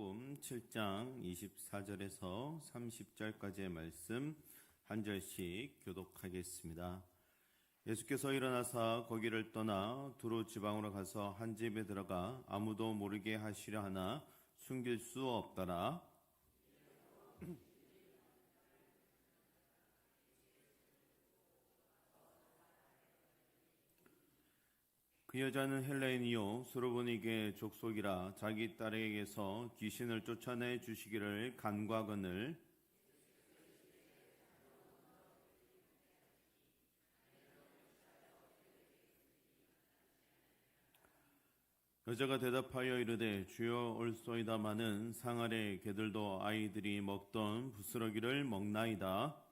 마가복음 7장 24절에서 30절까지의 말씀 한 절씩 교독하겠습니다. 예수께서 일어나사 거기를 떠나 두로 지방으로 가서 한 집에 들어가 아무도 모르게 하시려 하나 숨길 수 없더라. 그 여자는 헬레인이요 수르보니게 족속이라 자기 딸에게서 귀신을 쫓아내 주시기를 간구하거늘 여자가 대답하여 이르되 주여 올소이다마는 상 아래 개들도 아이들이 먹던 부스러기를 먹나이다.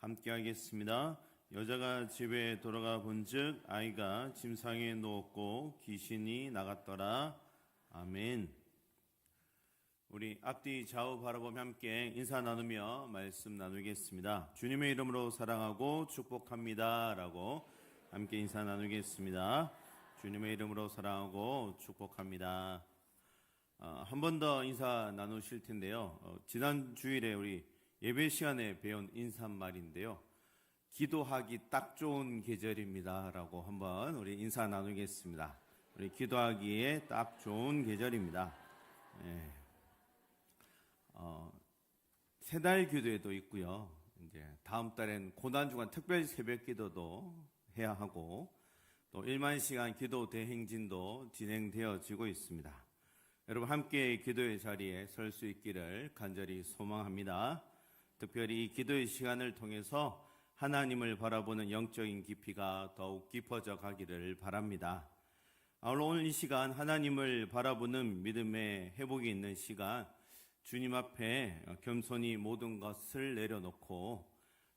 함께 하겠습니다. 여자가 집에 돌아가 본즉 아이가 침상에 누웠고 귀신이 나갔더라. 아멘. 우리 앞뒤 좌우 바라보며 함께 인사 나누며 말씀 나누겠습니다. 주님의 이름으로 사랑하고 축복합니다 라고 함께 인사 나누겠습니다. 주님의 이름으로 사랑하고 축복합니다. 한 번 더 인사 나누실 텐데요. 지난 주일에 우리 예배 시간에 배운 인사말인데요. 기도하기 딱 좋은 계절입니다 라고 한번 우리 인사 나누겠습니다. 우리 기도하기에 딱 좋은 계절입니다. 네. 세 달 기도회도 있고요. 이제 다음 달엔 고난주간 특별 새벽 기도도 해야 하고 또 1만 시간 기도 대행진도 진행되어지고 있습니다. 여러분 함께 기도의 자리에 설 수 있기를 간절히 소망합니다. 특별히 이 기도의 시간을 통해서 하나님을 바라보는 영적인 깊이가 더욱 깊어져 가기를 바랍니다. 오늘 이 시간 하나님을 바라보는 믿음의 회복이 있는 시간, 주님 앞에 겸손히 모든 것을 내려놓고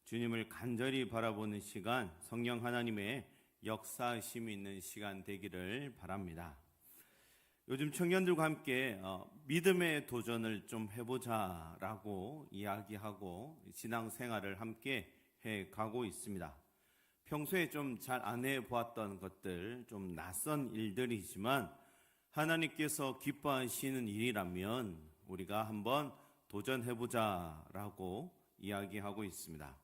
주님을 간절히 바라보는 시간, 성령 하나님의 역사하심이 있는 시간 되기를 바랍니다. 요즘 청년들과 함께 믿음의 도전을 좀 해보자라고 이야기하고 신앙생활을 함께 해가고 있습니다. 평소에 좀 잘 안 해보았던 것들, 좀 낯선 일들이지만 하나님께서 기뻐하시는 일이라면 우리가 한번 도전해보자라고 이야기하고 있습니다.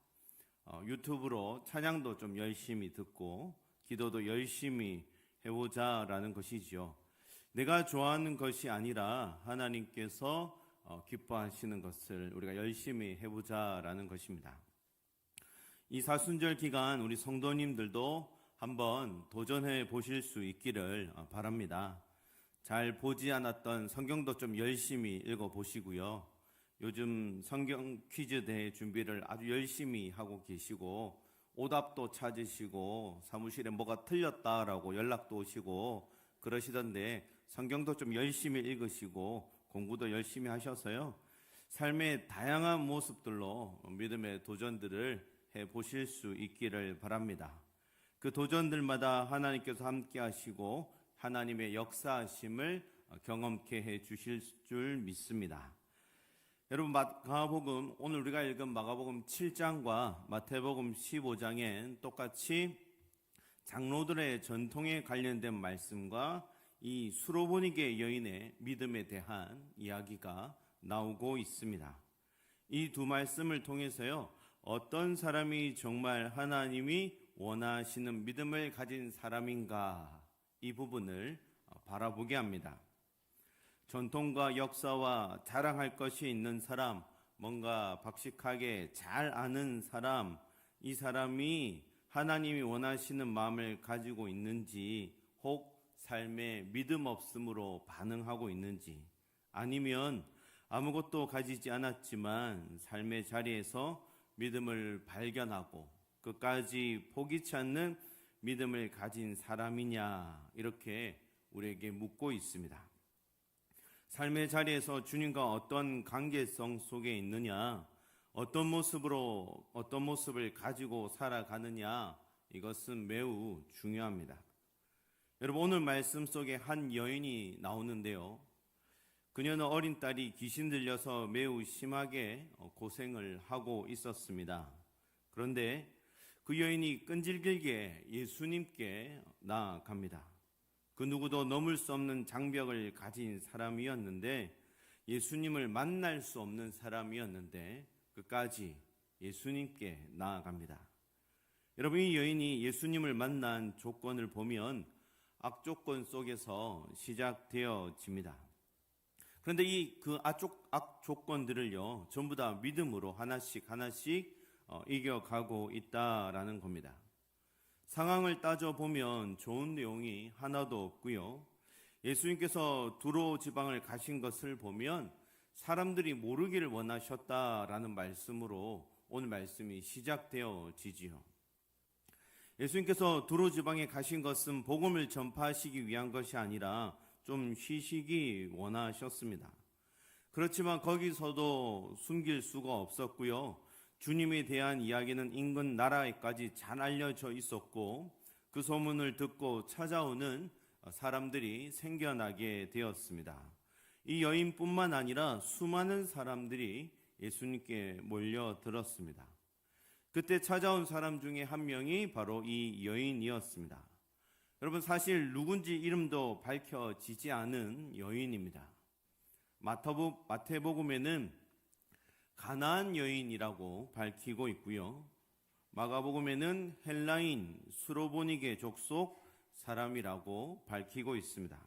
유튜브로 찬양도 좀 열심히 듣고 기도도 열심히 해보자라는 것이지요. 내가 좋아하는 것이 아니라 하나님께서 기뻐하시는 것을 우리가 열심히 해보자라는 것입니다. 이 사순절 기간 우리 성도님들도 한번 도전해 보실 수 있기를 바랍니다. 잘 보지 않았던 성경도 좀 열심히 읽어보시고요. 요즘 성경 퀴즈 대회 준비를 아주 열심히 하고 계시고 오답도 찾으시고 사무실에 뭐가 틀렸다라고 연락도 오시고 그러시던데 성경도 좀 열심히 읽으시고 공부도 열심히 하셔서요. 삶의 다양한 모습들로 믿음의 도전들을 해보실 수 있기를 바랍니다. 그 도전들마다 하나님께서 함께 하시고 하나님의 역사하심을 경험케 해 주실 줄 믿습니다. 여러분 마가복음, 오늘 우리가 읽은 마가복음 7장과 마태복음 15장엔 똑같이 장로들의 전통에 관련된 말씀과 이 수로보니게 여인의 믿음에 대한 이야기가 나오고 있습니다. 이 두 말씀을 통해서요, 어떤 사람이 정말 하나님이 원하시는 믿음을 가진 사람인가, 이 부분을 바라보게 합니다. 전통과 역사와 자랑할 것이 있는 사람, 뭔가 박식하게 잘 아는 사람, 이 사람이 하나님이 원하시는 마음을 가지고 있는지, 혹 삶에 믿음 없음으로 반응하고 있는지, 아니면 아무것도 가지지 않았지만 삶의 자리에서 믿음을 발견하고 끝까지 포기치 않는 믿음을 가진 사람이냐, 이렇게 우리에게 묻고 있습니다. 삶의 자리에서 주님과 어떤 관계성 속에 있느냐, 어떤 모습을 가지고 살아가느냐, 이것은 매우 중요합니다. 여러분 오늘 말씀 속에 한 여인이 나오는데요. 그녀는 어린 딸이 귀신 들려서 매우 심하게 고생을 하고 있었습니다. 그런데 그 여인이 끈질기게 예수님께 나아갑니다. 그 누구도 넘을 수 없는 장벽을 가진 사람이었는데, 예수님을 만날 수 없는 사람이었는데 끝까지 예수님께 나아갑니다. 여러분, 이 여인이 예수님을 만난 조건을 보면 악조건 속에서 시작되어집니다. 그런데 그 악조건들을요, 전부 다 믿음으로 하나씩 이겨가고 있다라는 겁니다. 상황을 따져보면 좋은 내용이 하나도 없고요. 예수님께서 두로 지방을 가신 것을 보면 사람들이 모르기를 원하셨다라는 말씀으로 오늘 말씀이 시작되어지지요. 예수님께서 두로 지방에 가신 것은 복음을 전파하시기 위한 것이 아니라 좀 쉬시기 원하셨습니다. 그렇지만 거기서도 숨길 수가 없었고요. 주님에 대한 이야기는 인근 나라에까지 잘 알려져 있었고, 그 소문을 듣고 찾아오는 사람들이 생겨나게 되었습니다. 이 여인뿐만 아니라 수많은 사람들이 예수님께 몰려들었습니다. 그때 찾아온 사람 중에 한 명이 바로 이 여인이었습니다. 여러분, 사실 누군지 이름도 밝혀지지 않은 여인입니다. 마태복음에는 가나안 여인이라고 밝히고 있고요. 마가복음에는 헬라인 수로보니게 족속 사람이라고 밝히고 있습니다.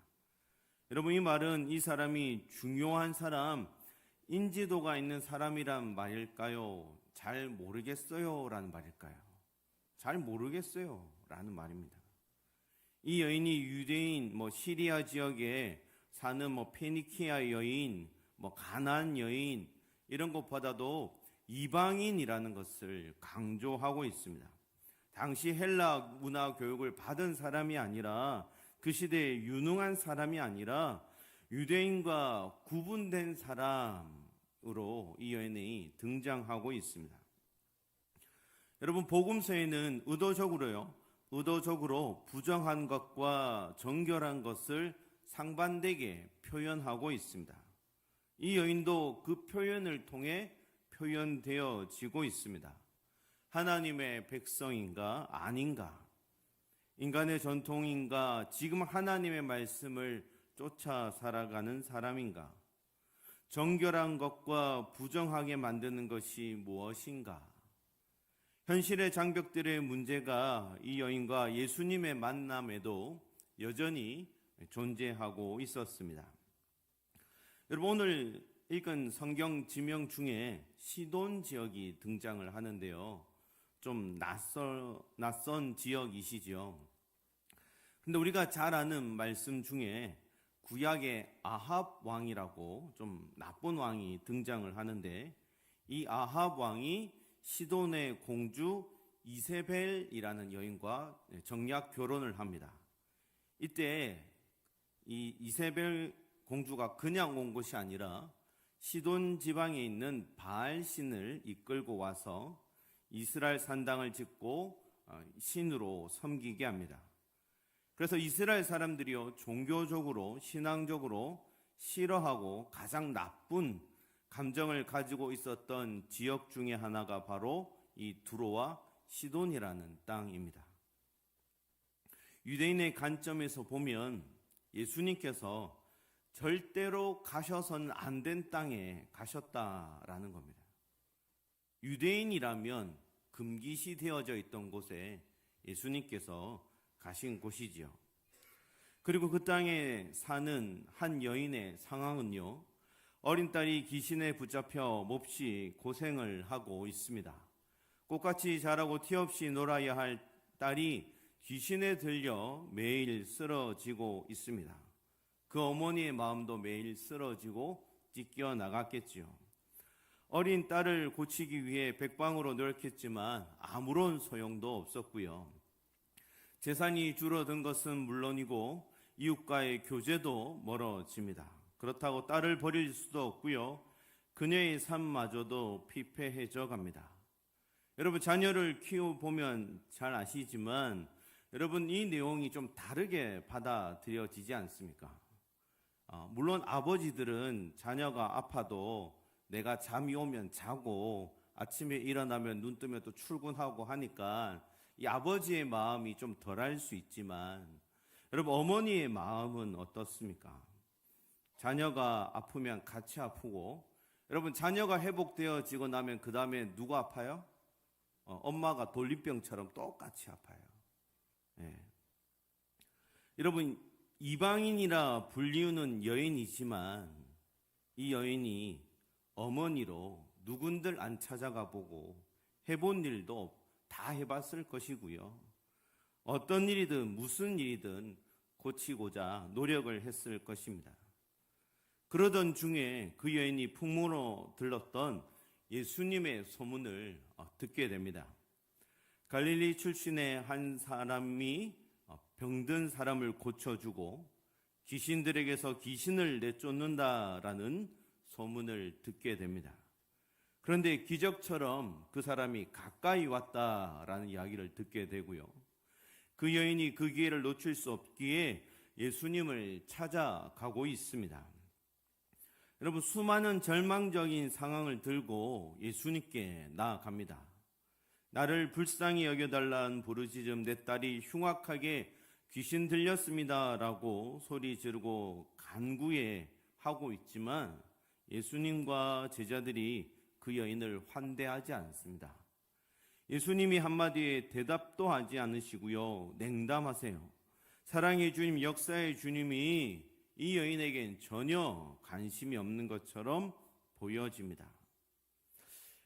여러분, 이 말은 이 사람이 중요한 사람, 인지도가 있는 사람이란 말일까요? 잘 모르겠어요 라는 말일까요? 잘 모르겠어요 라는 말입니다. 이 여인이 유대인, 시리아 지역에 사는 페니키아 여인, 가나안 여인, 이런 것보다도 이방인이라는 것을 강조하고 있습니다. 당시 헬라 문화 교육을 받은 사람이 아니라, 그 시대에 유능한 사람이 아니라 유대인과 구분된 사람으로 이 여인이 등장하고 있습니다. 여러분, 복음서에는 의도적으로 부정한 것과 정결한 것을 상반되게 표현하고 있습니다. 이 여인도 그 표현을 통해 표현되어지고 있습니다. 하나님의 백성인가 아닌가, 인간의 전통인가, 지금 하나님의 말씀을 쫓아 살아가는 사람인가, 정결한 것과 부정하게 만드는 것이 무엇인가. 현실의 장벽들의 문제가 이 여인과 예수님의 만남에도 여전히 존재하고 있었습니다. 여러분, 오늘 읽은 성경 지명 중에 시돈 지역이 등장을 하는데요. 좀 낯선 지역이시죠. 근데 우리가 잘 아는 말씀 중에 구약의 아합 왕이라고 좀 나쁜 왕이 등장을 하는데, 이 아합 왕이 시돈의 공주 이세벨이라는 여인과 정략 결혼을 합니다. 이때 이 이세벨 공주가 그냥 온 것이 아니라 시돈 지방에 있는 바알 신을 이끌고 와서 이스라엘 산당을 짓고 신으로 섬기게 합니다. 그래서 이스라엘 사람들이요, 종교적으로 신앙적으로 싫어하고 가장 나쁜 감정을 가지고 있었던 지역 중에 하나가 바로 이 두로와 시돈이라는 땅입니다. 유대인의 관점에서 보면 예수님께서 절대로 가셔서는 안 된 땅에 가셨다라는 겁니다. 유대인이라면 금기시 되어져 있던 곳에 예수님께서 가신 곳이지요. 그리고 그 땅에 사는 한 여인의 상황은요, 어린 딸이 귀신에 붙잡혀 몹시 고생을 하고 있습니다. 꽃같이 자라고 티 없이 놀아야 할 딸이 귀신에 들려 매일 쓰러지고 있습니다. 그 어머니의 마음도 매일 쓰러지고 찢겨 나갔겠지요. 어린 딸을 고치기 위해 백방으로 노력했지만 아무런 소용도 없었고요. 재산이 줄어든 것은 물론이고 이웃과의 교제도 멀어집니다. 그렇다고 딸을 버릴 수도 없고요. 그녀의 삶마저도 피폐해져 갑니다. 여러분, 자녀를 키워보면 잘 아시지만 여러분, 이 내용이 좀 다르게 받아들여지지 않습니까? 물론 아버지들은 자녀가 아파도 내가 잠이 오면 자고 아침에 일어나면 눈 뜨면 또 출근하고 하니까 이 아버지의 마음이 좀 덜할 수 있지만 여러분 어머니의 마음은 어떻습니까? 자녀가 아프면 같이 아프고 여러분 자녀가 회복되어지고 나면 그 다음에 누가 아파요? 엄마가 돌림병처럼 똑같이 아파요. 예. 여러분 이방인이라 불리우는 여인이지만 이 여인이 어머니로 누군들 안 찾아가 보고 해본 일도 다 해봤을 것이고요. 어떤 일이든 무슨 일이든 고치고자 노력을 했을 것입니다. 그러던 중에 그 여인이 풍문으로 들렀던 예수님의 소문을 듣게 됩니다. 갈릴리 출신의 한 사람이 병든 사람을 고쳐주고 귀신들에게서 귀신을 내쫓는다라는 소문을 듣게 됩니다. 그런데 기적처럼 그 사람이 가까이 왔다라는 이야기를 듣게 되고요. 그 여인이 그 기회를 놓칠 수 없기에 예수님을 찾아가고 있습니다. 여러분 수많은 절망적인 상황을 들고 예수님께 나아갑니다. 나를 불쌍히 여겨달라는 부르짖음 내 딸이 흉악하게 귀신 들렸습니다라고 소리 지르고 간구해 하고 있지만 예수님과 제자들이 그 여인을 환대하지 않습니다. 예수님이 한마디에 대답도 하지 않으시고요. 냉담하세요. 사랑의 주님, 역사의 주님이 이 여인에겐 전혀 관심이 없는 것처럼 보여집니다.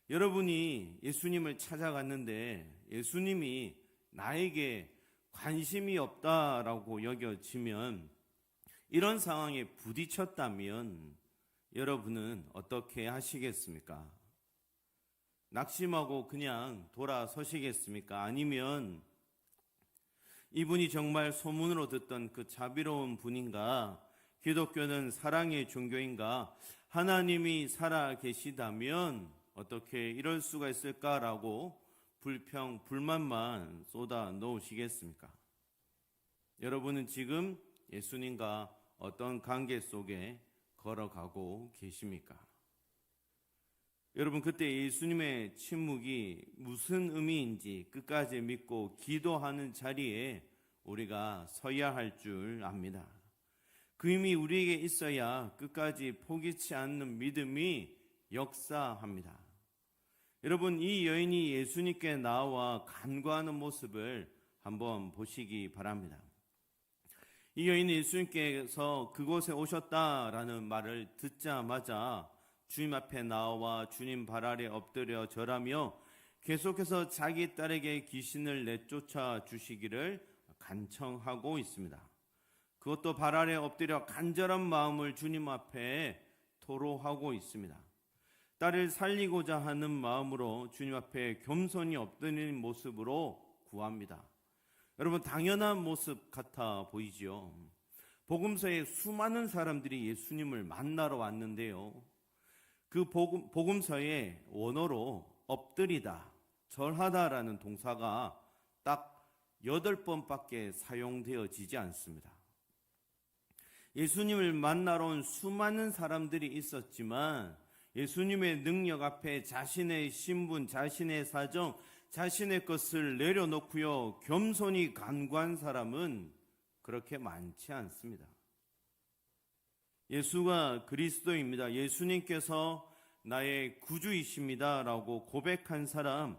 여러분이 예수님을 찾아갔는데 예수님이 나에게 관심이 없다라고 여겨지면 이런 상황에 부딪혔다면 여러분은 어떻게 하시겠습니까? 낙심하고 그냥 돌아서시겠습니까? 아니면 이분이 정말 소문으로 듣던 그 자비로운 분인가? 기독교는 사랑의 종교인가? 하나님이 살아 계시다면 어떻게 이럴 수가 있을까라고 불평, 불만만 쏟아 놓으시겠습니까? 여러분은 지금 예수님과 어떤 관계 속에 걸어가고 계십니까? 여러분 그때 예수님의 침묵이 무슨 의미인지 끝까지 믿고 기도하는 자리에 우리가 서야 할 줄 압니다. 그 힘이 우리에게 있어야 끝까지 포기치 않는 믿음이 역사합니다. 여러분 이 여인이 예수님께 나와 간구하는 모습을 한번 보시기 바랍니다. 이 여인은 예수님께서 그곳에 오셨다라는 말을 듣자마자 주님 앞에 나와 주님 발 아래 엎드려 절하며 계속해서 자기 딸에게 귀신을 내쫓아 주시기를 간청하고 있습니다. 그것도 발 아래 엎드려 간절한 마음을 주님 앞에 토로하고 있습니다. 딸을 살리고자 하는 마음으로 주님 앞에 겸손히 엎드리는 모습으로 구합니다. 여러분 당연한 모습 같아 보이지요. 복음서에 수많은 사람들이 예수님을 만나러 왔는데요. 그 복음서의 원어로 엎드리다, 절하다라는 동사가 딱 8번밖에 사용되어지지 않습니다. 예수님을 만나러 온 수많은 사람들이 있었지만 예수님의 능력 앞에 자신의 신분, 자신의 사정, 자신의 것을 내려놓고요 겸손히 간구한 사람은 그렇게 많지 않습니다. 예수가 그리스도입니다. 예수님께서 나의 구주이십니다 라고 고백한 사람,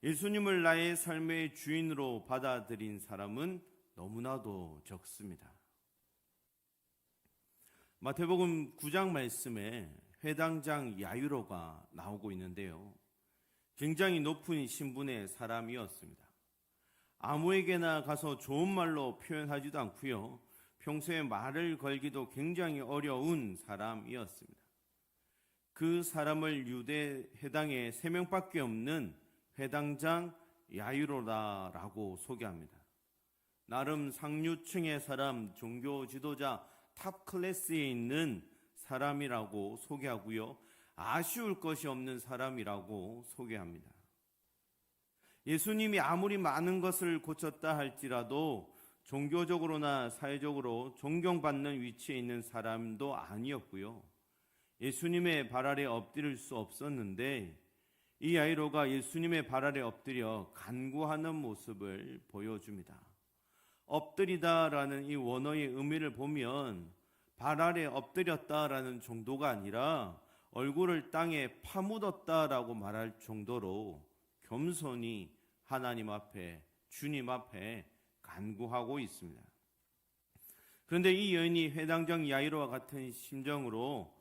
예수님을 나의 삶의 주인으로 받아들인 사람은 너무나도 적습니다. 마태복음 9장 말씀에 회당장 야이로가 나오고 있는데요. 굉장히 높은 신분의 사람이었습니다. 아무에게나 가서 좋은 말로 표현하지도 않고요. 평소에 말을 걸기도 굉장히 어려운 사람이었습니다. 그 사람을 유대 회당에 3명밖에 없는 회당장 야이로라고 소개합니다. 나름 상류층의 사람, 종교 지도자 탑 클래스에 있는 사람이라고 소개하고요. 아쉬울 것이 없는 사람이라고 소개합니다. 예수님이 아무리 많은 것을 고쳤다 할지라도 종교적으로나 사회적으로 존경받는 위치에 있는 사람도 아니었고요. 예수님의 발 아래 엎드릴 수 없었는데 이 야이로가 예수님의 발 아래 엎드려 간구하는 모습을 보여줍니다. 엎드리다라는 이 원어의 의미를 보면 발 아래 엎드렸다라는 정도가 아니라 얼굴을 땅에 파묻었다라고 말할 정도로 겸손히 하나님 앞에, 주님 앞에 간구하고 있습니다. 그런데 이 여인이 회당장 야이로와 같은 심정으로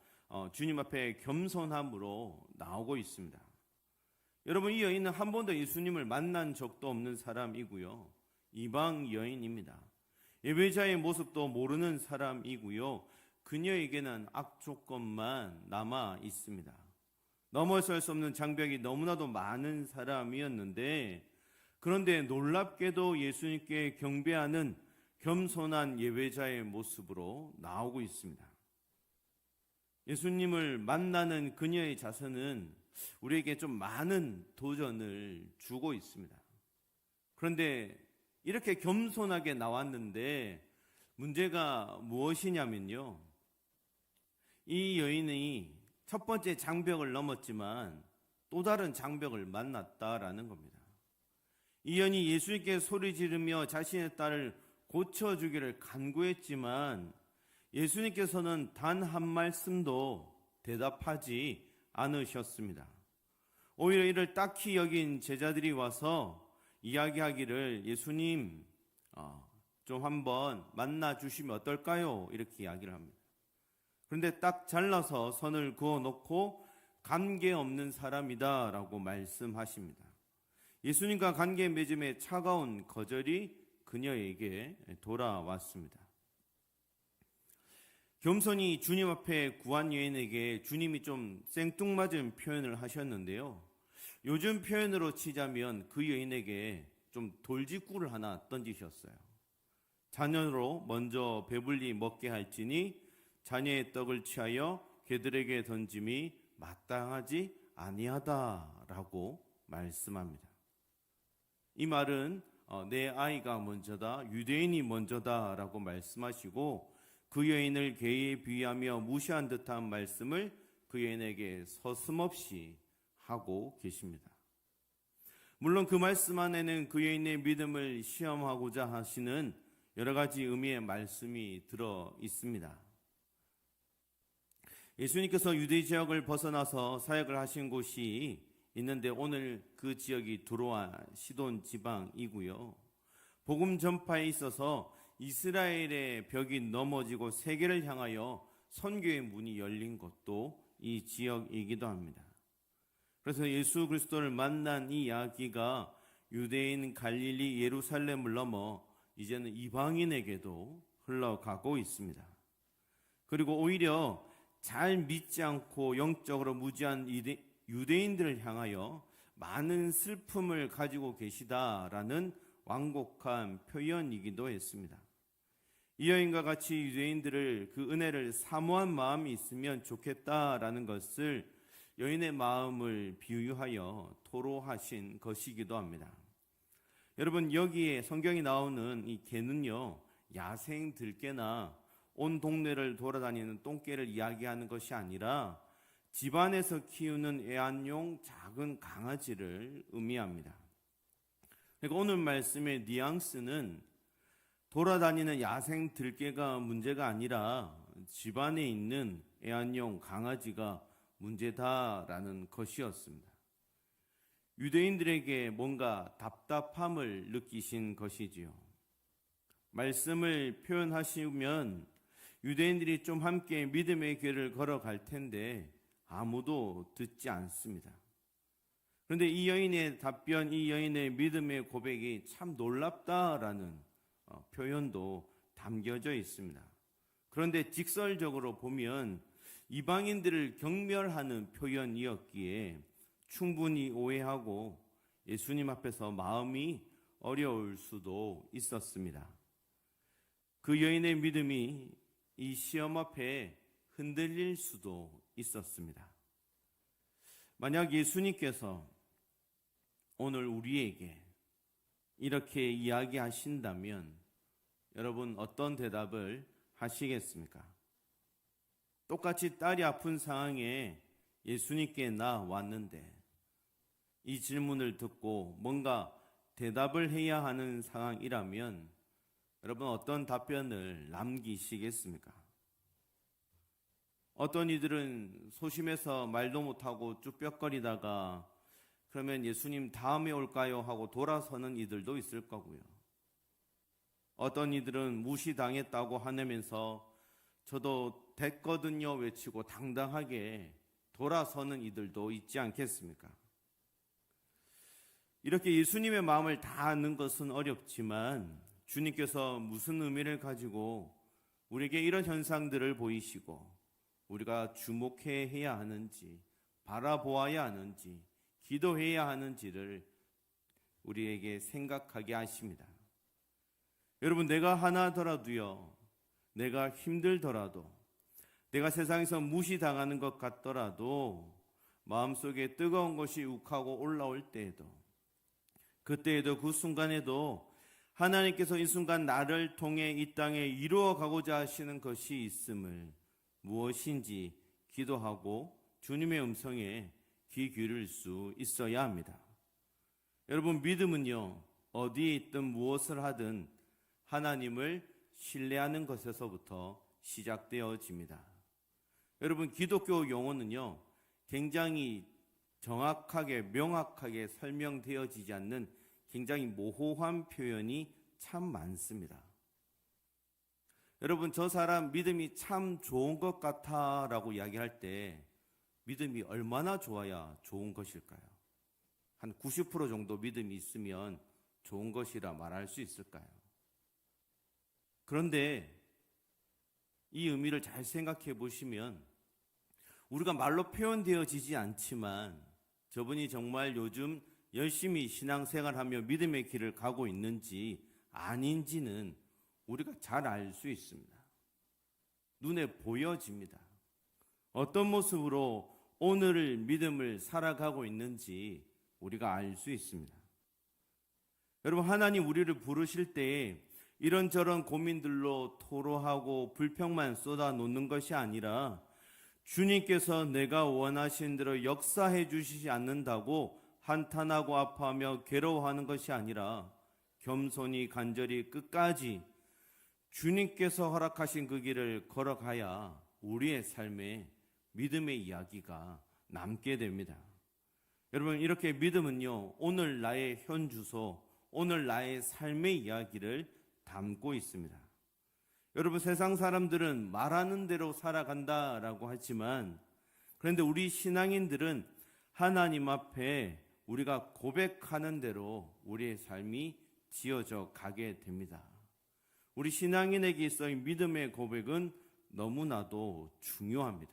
주님 앞에 겸손함으로 나오고 있습니다. 여러분, 이 여인은 한 번도 예수님을 만난 적도 없는 사람이고요. 이방 여인입니다. 예배자의 모습도 모르는 사람이고요. 그녀에게는 악조건만 남아 있습니다. 넘어설 수 없는 장벽이 너무나도 많은 사람이었는데, 그런데 놀랍게도 예수님께 경배하는 겸손한 예배자의 모습으로 나오고 있습니다. 예수님을 만나는 그녀의 자세는 우리에게 좀 많은 도전을 주고 있습니다. 그런데 이렇게 겸손하게 나왔는데 문제가 무엇이냐면요, 이 여인이 첫 번째 장벽을 넘었지만 또 다른 장벽을 만났다라는 겁니다. 이 여인이 예수님께 소리 지르며 자신의 딸을 고쳐주기를 간구했지만 예수님께서는 단 한 말씀도 대답하지 않으셨습니다. 오히려 이를 딱히 여긴 제자들이 와서 이야기하기를 예수님 좀 한번 만나 주시면 어떨까요? 이렇게 이야기를 합니다. 그런데 딱 잘라서 선을 그어 놓고 관계없는 사람이다 라고 말씀하십니다. 예수님과 관계 맺음에 차가운 거절이 그녀에게 돌아왔습니다. 겸손히 주님 앞에 구한 여인에게 주님이 좀 생뚱맞은 표현을 하셨는데요, 요즘 표현으로 치자면 그 여인에게 좀 돌직구를 하나 던지셨어요. 자녀로 먼저 배불리 먹게 할지니 자녀의 떡을 취하여 개들에게 던짐이 마땅하지 아니하다라고 말씀합니다. 이 말은 내 아이가 먼저다, 유대인이 먼저다라고 말씀하시고 그 여인을 개에 비유하며 무시한 듯한 말씀을 그 여인에게 서슴없이 하고 계십니다. 물론 그 말씀 안에는 그 여인의 믿음을 시험하고자 하시는 여러 가지 의미의 말씀이 들어 있습니다. 예수님께서 유대 지역을 벗어나서 사역을 하신 곳이 있는데 오늘 그 지역이 두로와 시돈 지방이고요. 복음 전파에 있어서 이스라엘의 벽이 넘어지고 세계를 향하여 선교의 문이 열린 것도 이 지역이기도 합니다. 그래서 예수 그리스도를 만난 이 이야기가 유대인 갈릴리 예루살렘을 넘어 이제는 이방인에게도 흘러가고 있습니다. 그리고 오히려 잘 믿지 않고 영적으로 무지한 유대인들을 향하여 많은 슬픔을 가지고 계시다라는 완곡한 표현이기도 했습니다. 이 여인과 같이 유대인들을 그 은혜를 사모한 마음이 있으면 좋겠다라는 것을 여인의 마음을 비유하여 토로하신 것이기도 합니다. 여러분, 여기에 성경이 나오는 이 개는요, 야생 들개나 온 동네를 돌아다니는 똥개를 이야기하는 것이 아니라 집안에서 키우는 애완용 작은 강아지를 의미합니다. 그러니까 오늘 말씀의 뉘앙스는 돌아다니는 야생 들개가 문제가 아니라 집안에 있는 애완용 강아지가 문제다라는 것이었습니다. 유대인들에게 뭔가 답답함을 느끼신 것이지요. 말씀을 표현하시면 유대인들이 좀 함께 믿음의 길을 걸어갈 텐데 아무도 듣지 않습니다. 그런데 이 여인의 답변, 이 여인의 믿음의 고백이 참 놀랍다라는 표현도 담겨져 있습니다. 그런데 직설적으로 보면 이방인들을 경멸하는 표현이었기에 충분히 오해하고 예수님 앞에서 마음이 어려울 수도 있었습니다. 그 여인의 믿음이 이 시험 앞에 흔들릴 수도 있었습니다. 만약 예수님께서 오늘 우리에게 이렇게 이야기하신다면 여러분 어떤 대답을 하시겠습니까? 똑같이 딸이 아픈 상황에 예수님께 나왔는데 이 질문을 듣고 뭔가 대답을 해야 하는 상황이라면 여러분 어떤 답변을 남기시겠습니까? 어떤 이들은 소심해서 말도 못하고 쭈뼛거리다가 그러면 예수님 다음에 올까요? 하고 돌아서는 이들도 있을 거고요. 어떤 이들은 무시당했다고 화내면서 저도 됐거든요 외치고 당당하게 돌아서는 이들도 있지 않겠습니까? 이렇게 예수님의 마음을 다 아는 것은 어렵지만 주님께서 무슨 의미를 가지고 우리에게 이런 현상들을 보이시고 우리가 주목해야 하는지 바라보아야 하는지 기도해야 하는지를 우리에게 생각하게 하십니다. 여러분, 내가 하나더라도요, 내가 힘들더라도, 내가 세상에서 무시당하는 것 같더라도 마음속에 뜨거운 것이 욱하고 올라올 때에도, 그때에도 그 순간에도 하나님께서 이 순간 나를 통해 이 땅에 이루어가고자 하시는 것이 있음을 무엇인지 기도하고 주님의 음성에 귀 기울일 수 있어야 합니다. 여러분, 믿음은요, 어디에 있든 무엇을 하든 하나님을 신뢰하는 것에서부터 시작되어집니다. 여러분, 기독교 용어는요, 굉장히 정확하게 명확하게 설명되어지지 않는 굉장히 모호한 표현이 참 많습니다. 여러분, 저 사람 믿음이 참 좋은 것 같아 라고 이야기할 때 믿음이 얼마나 좋아야 좋은 것일까요? 한 90% 정도 믿음이 있으면 좋은 것이라 말할 수 있을까요? 그런데 이 의미를 잘 생각해 보시면 우리가 말로 표현되어지지 않지만 저분이 정말 요즘 열심히 신앙생활하며 믿음의 길을 가고 있는지 아닌지는 우리가 잘 알 수 있습니다. 눈에 보여집니다. 어떤 모습으로 오늘을 믿음을 살아가고 있는지 우리가 알 수 있습니다. 여러분, 하나님 우리를 부르실 때에 이런저런 고민들로 토로하고 불평만 쏟아놓는 것이 아니라 주님께서 내가 원하신 대로 역사해 주시지 않는다고 한탄하고 아파하며 괴로워하는 것이 아니라 겸손히 간절히 끝까지 주님께서 허락하신 그 길을 걸어가야 우리의 삶에 믿음의 이야기가 남게 됩니다. 여러분, 이렇게 믿음은요, 오늘 나의 현 주소, 오늘 나의 삶의 이야기를 담고 있습니다. 여러분, 세상 사람들은 말하는 대로 살아간다라고 하지만 그런데 우리 신앙인들은 하나님 앞에 우리가 고백하는 대로 우리의 삶이 지어져 가게 됩니다. 우리 신앙인에게 있어 믿음의 고백은 너무나도 중요합니다.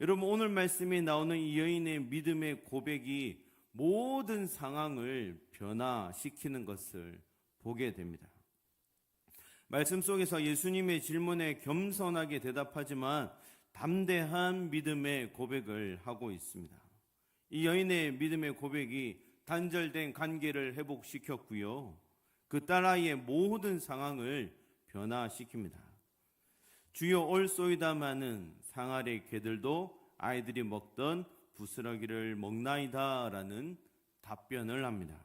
여러분, 오늘 말씀에 나오는 이 여인의 믿음의 고백이 모든 상황을 변화시키는 것을 보게 됩니다. 말씀 속에서 예수님의 질문에 겸손하게 대답하지만 담대한 믿음의 고백을 하고 있습니다. 이 여인의 믿음의 고백이 단절된 관계를 회복시켰고요, 그 딸아이의 모든 상황을 변화시킵니다. 주여 올소이다마는 상아리의 개들도 아이들이 먹던 부스러기를 먹나이다 라는 답변을 합니다.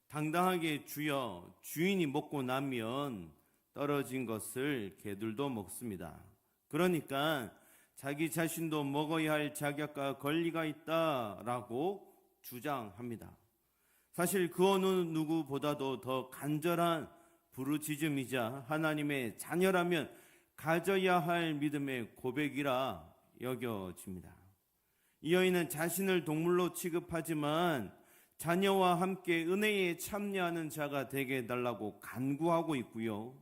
당당하게 주여, 주인이 먹고 나면 떨어진 것을 개들도 먹습니다. 그러니까 자기 자신도 먹어야 할 자격과 권리가 있다라고 주장합니다. 사실 그 어느 누구보다도 더 간절한 부르짖음이자 하나님의 자녀라면 가져야 할 믿음의 고백이라 여겨집니다. 이 여인은 자신을 동물로 취급하지만 자녀와 함께 은혜에 참여하는 자가 되게 해달라고 간구하고 있고요,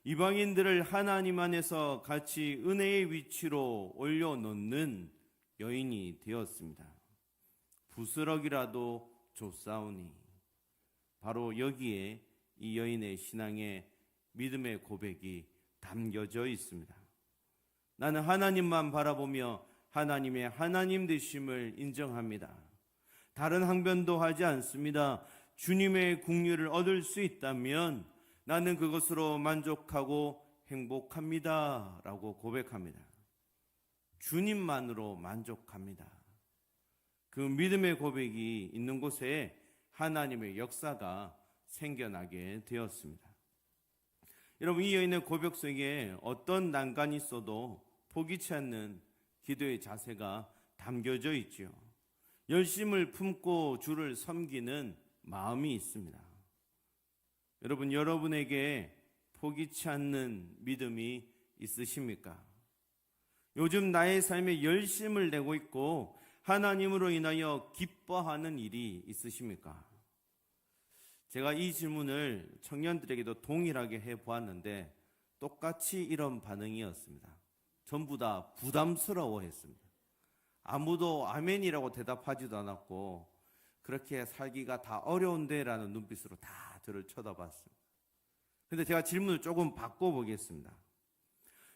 이방인들을 하나님 안에서 같이 은혜의 위치로 올려놓는 여인이 되었습니다. 부스러기라도 좁사오니, 바로 여기에 이 여인의 신앙의 믿음의 고백이 담겨져 있습니다. 나는 하나님만 바라보며 하나님의 하나님 되심을 인정합니다. 다른 항변도 하지 않습니다. 주님의 긍휼을 얻을 수 있다면 나는 그것으로 만족하고 행복합니다 라고 고백합니다. 주님만으로 만족합니다. 그 믿음의 고백이 있는 곳에 하나님의 역사가 생겨나게 되었습니다. 여러분, 이 여인의 고백 속에 어떤 난관이 있어도 포기치 않는 기도의 자세가 담겨져 있지요. 열심을 품고 주를 섬기는 마음이 있습니다. 여러분, 여러분에게 포기치 않는 믿음이 있으십니까? 요즘 나의 삶에 열심을 내고 있고 하나님으로 인하여 기뻐하는 일이 있으십니까? 제가 이 질문을 청년들에게도 동일하게 해보았는데 똑같이 이런 반응이었습니다. 전부 다 부담스러워했습니다. 아무도 아멘이라고 대답하지도 않았고 그렇게 살기가 다 어려운데 라는 눈빛으로 다 저를 쳐다봤습니다. 근데 제가 질문을 조금 바꿔보겠습니다.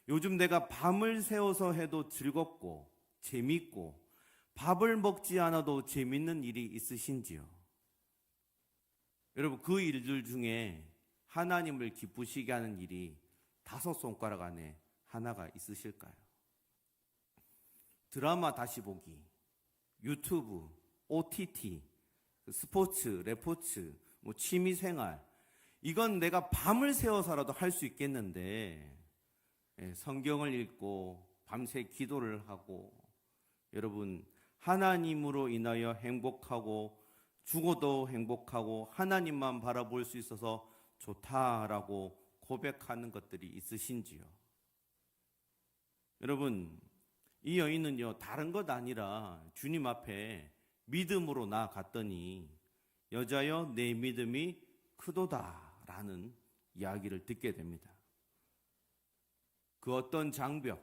요즘 내가 밤을 새워서 해도 즐겁고 재밌고 밥을 먹지 않아도 재밌는 일이 있으신지요? 여러분, 그 일들 중에 하나님을 기쁘시게 하는 일이 5손가락 안에 하나가 있으실까요? 드라마 다시 보기, 유튜브, OTT, 스포츠, 레포츠, 취미생활, 이건 내가 밤을 새워서라도 할 수 있겠는데 성경을 읽고 밤새 기도를 하고 여러분, 하나님으로 인하여 행복하고 죽어도 행복하고 하나님만 바라볼 수 있어서 좋다라고 고백하는 것들이 있으신지요? 여러분, 이 여인은요, 다른 것 아니라 주님 앞에 믿음으로 나아갔더니 여자여 내 믿음이 크도다라는 이야기를 듣게 됩니다. 그 어떤 장벽,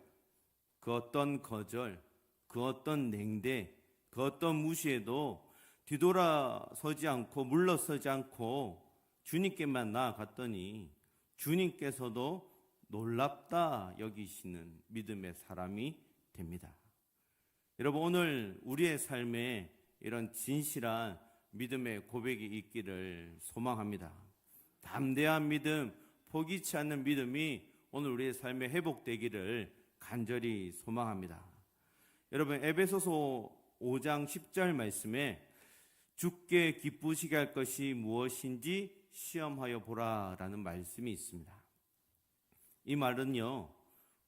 그 어떤 거절, 그 어떤 냉대, 그 어떤 무시에도 뒤돌아서지 않고 물러서지 않고 주님께만 나아갔더니 주님께서도 놀랍다 여기시는 믿음의 사람이 됩니다. 여러분, 오늘 우리의 삶에 이런 진실한 믿음의 고백이 있기를 소망합니다. 담대한 믿음, 포기치 않는 믿음이 오늘 우리의 삶에 회복되기를 간절히 소망합니다. 여러분, 에베소서 5장 10절 말씀에 주께 기쁘시게 할 것이 무엇인지 시험하여 보라 라는 말씀이 있습니다. 이 말은요,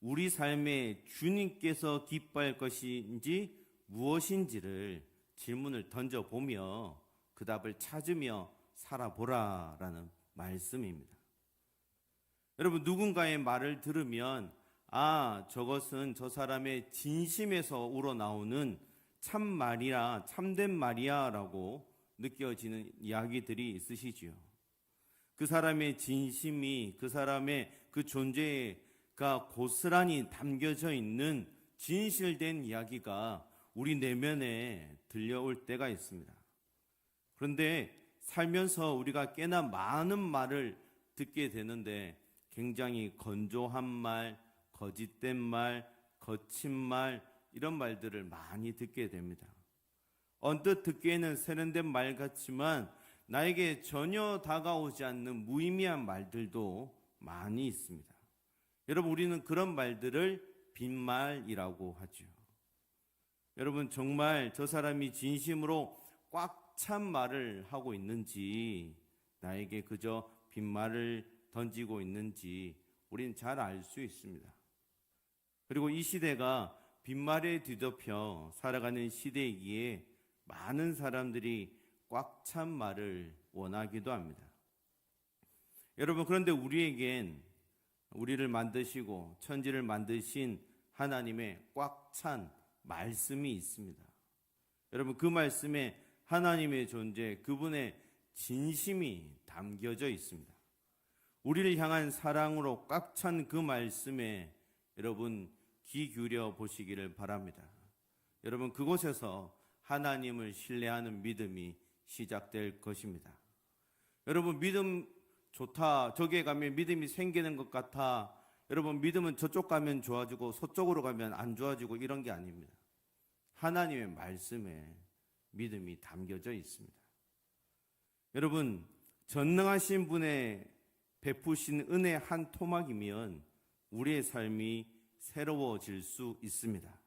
우리 삶에 주님께서 기뻐할 것인지 무엇인지를 질문을 던져보며 그 답을 찾으며 살아보라 라는 말씀입니다. 여러분, 누군가의 말을 들으면 저것은 저 사람의 진심에서 우러나오는 참말이야, 참된 말이야 라고 느껴지는 이야기들이 있으시지요. 그 사람의 진심이, 그 사람의 그 존재가 고스란히 담겨져 있는 진실된 이야기가 우리 내면에 들려올 때가 있습니다. 그런데 살면서 우리가 꽤나 많은 말을 듣게 되는데 굉장히 건조한 말, 거짓된 말, 거친 말, 이런 말들을 많이 듣게 됩니다. 언뜻 듣기에는 세련된 말 같지만 나에게 전혀 다가오지 않는 무의미한 말들도 많이 있습니다. 여러분, 우리는 그런 말들을 빈말이라고 하죠. 여러분, 정말 저 사람이 진심으로 꽉 찬 말을 하고 있는지 나에게 그저 빈말을 던지고 있는지 우리는 잘 알 수 있습니다. 그리고 이 시대가 빈말에 뒤덮여 살아가는 시대이기에 많은 사람들이 꽉 찬 말을 원하기도 합니다. 여러분, 그런데 우리에겐 우리를 만드시고 천지를 만드신 하나님의 꽉 찬 말씀이 있습니다. 여러분, 그 말씀에 하나님의 존재, 그분의 진심이 담겨져 있습니다. 우리를 향한 사랑으로 꽉 찬 그 말씀에 여러분 귀 기울여 보시기를 바랍니다. 여러분, 그곳에서 하나님을 신뢰하는 믿음이 시작될 것입니다. 여러분, 믿음 좋다, 저기에 가면 믿음이 생기는 것 같아, 여러분, 믿음은 저쪽 가면 좋아지고 서쪽으로 가면 안 좋아지고 이런 게 아닙니다. 하나님의 말씀에 믿음이 담겨져 있습니다. 여러분, 전능하신 분의 베푸신 은혜 한 토막이면 우리의 삶이 새로워질 수 있습니다.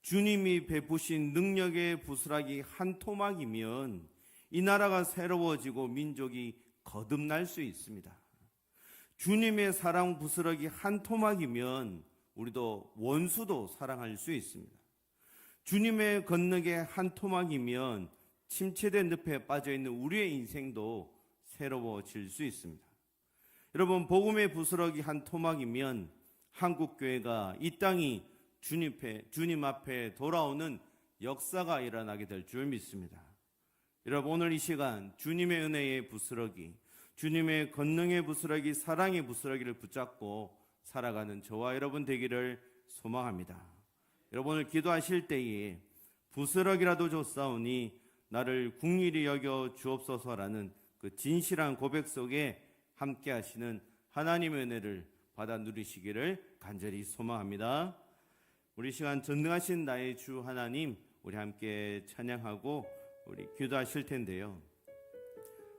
주님이 베푸신 능력의 부스러기 한 토막이면 이 나라가 새로워지고 민족이 거듭날 수 있습니다. 주님의 사랑 부스러기 한 토막이면 우리도 원수도 사랑할 수 있습니다. 주님의 건너게 한 토막이면 침체된 늪에 빠져있는 우리의 인생도 새로워질 수 있습니다. 여러분, 복음의 부스러기 한 토막이면 한국교회가 이 땅이 주님 앞에 돌아오는 역사가 일어나게 될 줄 믿습니다. 여러분, 오늘 이 시간 주님의 은혜의 부스러기, 주님의 권능의 부스러기, 사랑의 부스러기를 붙잡고 살아가는 저와 여러분 되기를 소망합니다. 여러분, 오늘 기도하실 때에 부스러기라도 줬사오니 나를 긍휼히 여겨 주옵소서라는 그 진실한 고백 속에 함께 하시는 하나님의 은혜를 받아 누리시기를 간절히 소망합니다. 우리 시간 전능하신 나의 주 하나님, 우리 함께 찬양하고 우리 기도하실 텐데요.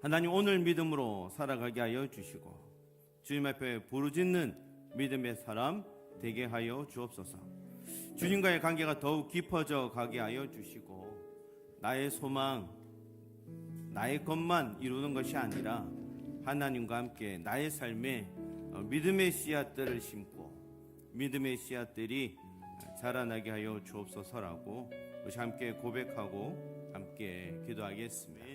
하나님, 오늘 믿음으로 살아가게 하여 주시고 주님 앞에 부르짖는 믿음의 사람 되게 하여 주옵소서. 주님과의 관계가 더욱 깊어져 가게 하여 주시고 나의 소망, 나의 것만 이루는 것이 아니라 하나님과 함께 나의 삶에 믿음의 씨앗들을 심고 믿음의 씨앗들이 자라나게 하여 주옵소서라고 우리 함께 고백하고 함께 기도하겠습니다.